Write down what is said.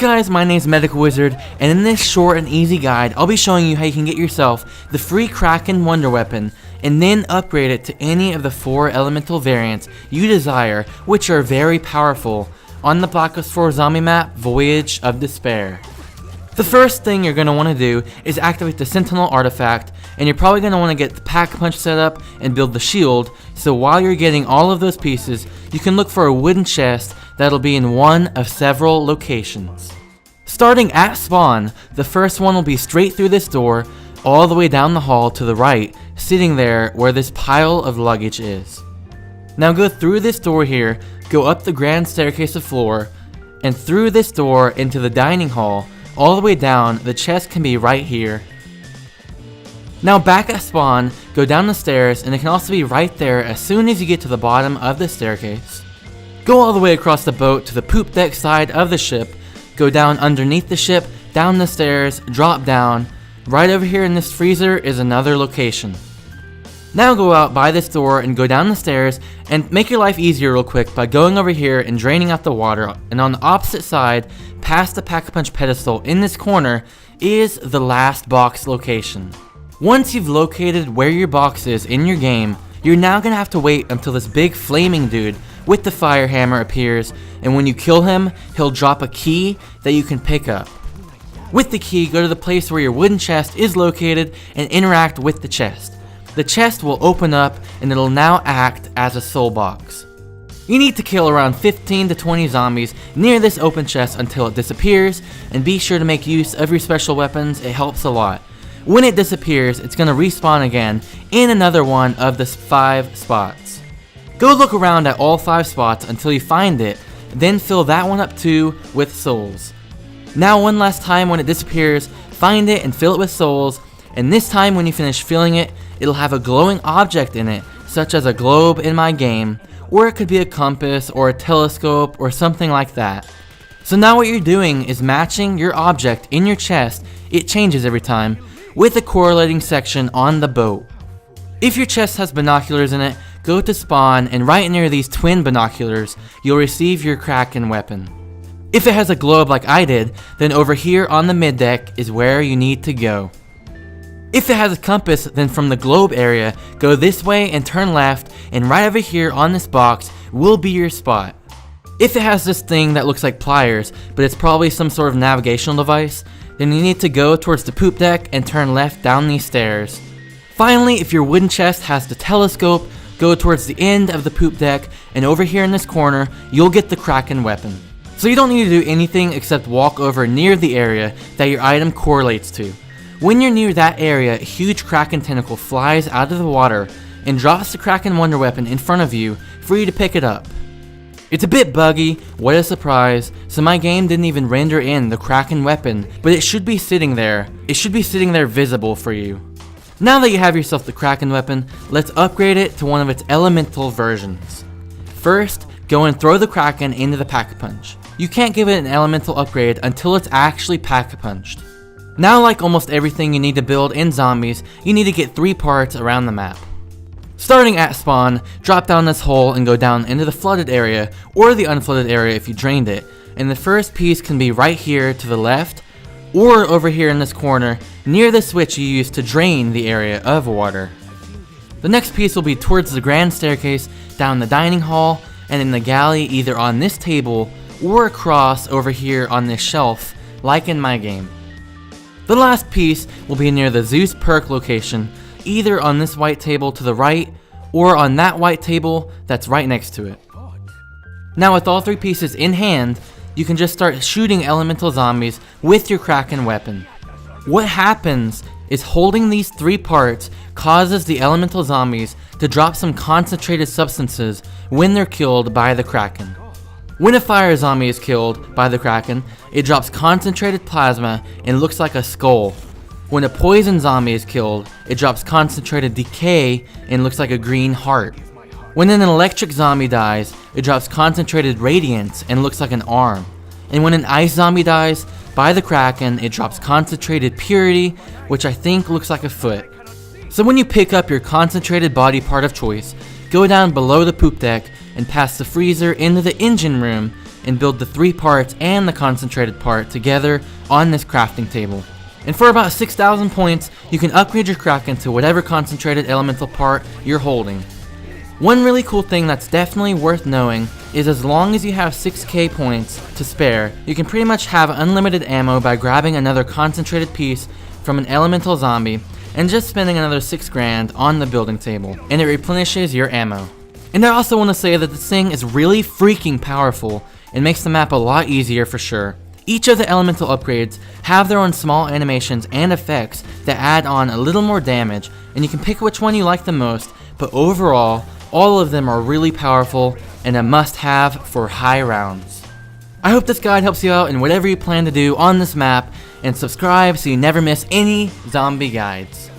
guys, my name is Medical Wizard, and in this short and easy guide, I'll be showing you how you can get yourself the free Kraken Wonder Weapon, and then upgrade it to any of the 4 elemental variants you desire, which are very powerful, on the Black Ops 4 zombie map, Voyage of Despair. The first thing you're going to want to do is activate the Sentinel artifact, and you're probably going to want to get the Pack-a-Punch set up and build the shield, so while you're getting all of those pieces, you can look for a wooden chest that'll be in one of several locations. Starting at spawn, the first one will be straight through this door, all the way down the hall to the right, sitting there where this pile of luggage is. Now go through this door here, go up the grand staircase of floor, and through this door into the dining hall. All the way down, the chest can be right here. Now back at spawn, go down the stairs, and it can also be right there as soon as you get to the bottom of the staircase. Go all the way across the boat to the poop deck side of the ship, go down underneath the ship, down the stairs, drop down. Right over here in this freezer is another location. Now go out by this door and go down the stairs and make your life easier real quick by going over here and draining out the water, and on the opposite side, past the Pack-a-Punch pedestal in this corner, is the last box location. Once you've located where your box is in your game, you're now going to have to wait until this big flaming dude with the fire hammer appears, and when you kill him, he'll drop a key that you can pick up. With the key, go to the place where your wooden chest is located and interact with the chest. The chest will open up and it'll now act as a soul box. You need to kill around 15 to 20 zombies near this open chest until it disappears, and be sure to make use of your special weapons, it helps a lot. When it disappears, it's going to respawn again in another one of the 5 spots. Go look around at all 5 spots until you find it, then fill that one up too with souls. Now one last time when it disappears, find it and fill it with souls, and this time when you finish filling it, it'll have a glowing object in it, such as a globe in my game, or it could be a compass or a telescope or something like that. So now what you're doing is matching your object in your chest, it changes every time, with a correlating section on the boat. If your chest has binoculars in it, go to spawn, and right near these twin binoculars, you'll receive your Kraken weapon. If it has a globe like I did, then over here on the mid deck is where you need to go. If it has a compass, then from the globe area, go this way and turn left, and right over here on this box will be your spot. If it has this thing that looks like pliers, but it's probably some sort of navigational device, then you need to go towards the poop deck and turn left down these stairs. Finally, if your wooden chest has the telescope, go towards the end of the poop deck, and over here in this corner, you'll get the Kraken weapon. So you don't need to do anything except walk over near the area that your item correlates to. When you're near that area, a huge Kraken tentacle flies out of the water and drops the Kraken Wonder Weapon in front of you for you to pick it up. It's a bit buggy, what a surprise, so my game didn't even render in the Kraken weapon, but it should be sitting there. It should be sitting there visible for you. Now that you have yourself the Kraken weapon, let's upgrade it to one of its elemental versions. First, go and throw the Kraken into the Pack-a-Punch. You can't give it an elemental upgrade until it's actually Pack-a-Punched. Now, like almost everything you need to build in zombies, you need to get 3 parts around the map. Starting at spawn, drop down this hole and go down into the flooded area, or the unflooded area if you drained it, and the first piece can be right here to the left, or over here in this corner, near the switch you use to drain the area of water. The next piece will be towards the grand staircase, down the dining hall, and in the galley either on this table, or across over here on this shelf, like in my game. The last piece will be near the Zeus perk location, either on this white table to the right, or on that white table that's right next to it. Now with all 3 pieces in hand, you can just start shooting elemental zombies with your Kraken weapon. What happens is holding these 3 parts causes the elemental zombies to drop some concentrated substances when they're killed by the Kraken. When a fire zombie is killed by the Kraken, it drops concentrated plasma and looks like a skull. When a poison zombie is killed, it drops concentrated decay and looks like a green heart. When an electric zombie dies, it drops concentrated radiance and looks like an arm. And when an ice zombie dies by the Kraken, it drops concentrated purity, which I think looks like a foot. So when you pick up your concentrated body part of choice, go down below the poop deck and past the freezer into the engine room, and build the 3 parts and the concentrated part together on this crafting table. And for about 6,000 points, you can upgrade your Kraken to whatever concentrated elemental part you're holding. One really cool thing that's definitely worth knowing is as long as you have 6k points to spare, you can pretty much have unlimited ammo by grabbing another concentrated piece from an elemental zombie and just spending another 6 grand on the building table, and it replenishes your ammo. And I also want to say that this thing is really freaking powerful and makes the map a lot easier for sure. Each of the elemental upgrades have their own small animations and effects that add on a little more damage, and you can pick which one you like the most, but overall, all of them are really powerful and a must-have for high rounds. I hope this guide helps you out in whatever you plan to do on this map, and subscribe so you never miss any zombie guides.